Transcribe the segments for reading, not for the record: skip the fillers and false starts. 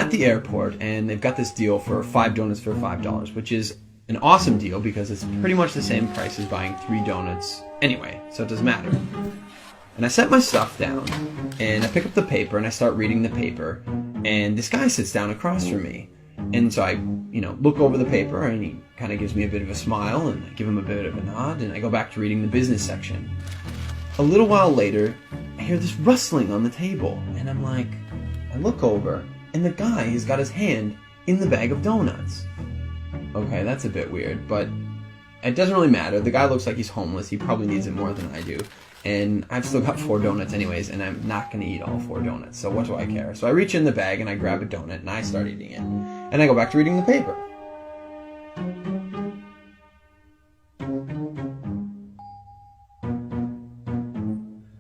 at the airport, and they've got this deal for 5 donuts for $5, which is an awesome deal because it's pretty much the same price as buying 3 donuts anyway, so it doesn't matter. And I set my stuff down, and I pick up the paper, and I start reading the paper, and this guy sits down across from me. And so I, look over the paper, and he kind of gives me a bit of a smile, and I give him a bit of a nod, and I go back to reading the business section. A little while later, I hear this rustling on the table, and I look over, and the guy has got his hand in the bag of donuts. Okay, that's a bit weird, but it doesn't really matter. The guy looks like he's homeless. He probably needs it more than I do. And I've still got 4 donuts anyways, and I'm not going to eat all 4 donuts, so what do I care? So I reach in the bag, and I grab a donut, and I start eating it. And I go back to reading the paper.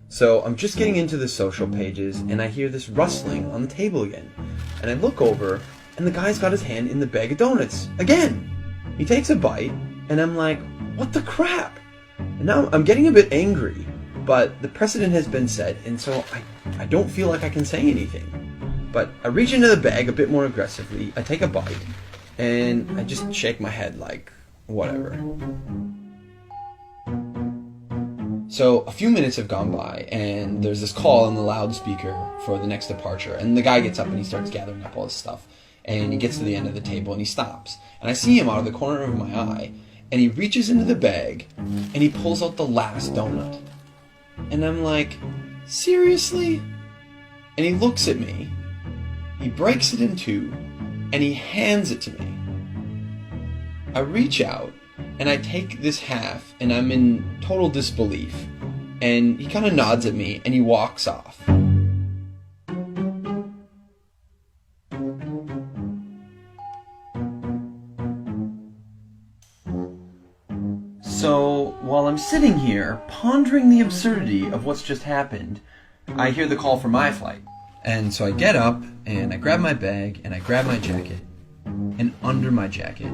So I'm just getting into the social pages, and I hear this rustling on the table again. And I look over, and the guy's got his hand in the bag of donuts again. He takes a bite, and I'm like, what the crap? And now I'm getting a bit angry, but the precedent has been set, and so I don't feel like I can say anything. But I reach into the bag a bit more aggressively, I take a bite, and I just shake my head like, whatever. So a few minutes have gone by, and there's this call on the loudspeaker for the next departure, and the guy gets up and he starts gathering up all his stuff, and he gets to the end of the table and he stops, and I see him out of the corner of my eye, and he reaches into the bag and he pulls out the last donut, and I'm like, seriously? And he looks at me, he breaks it in 2, and he hands it to me. I reach out and I take this half, and I'm in total disbelief, and he kind of nods at me and he walks off. So while I'm sitting here pondering the absurdity of what's just happened, I hear the call for my flight. And so I get up and I grab my bag and I grab my jacket, and under my jacket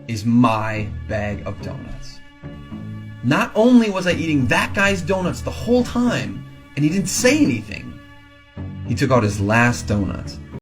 is my bag of donuts. Not only was I eating that guy's donuts the whole time, and he didn't say anything, he took out his last donut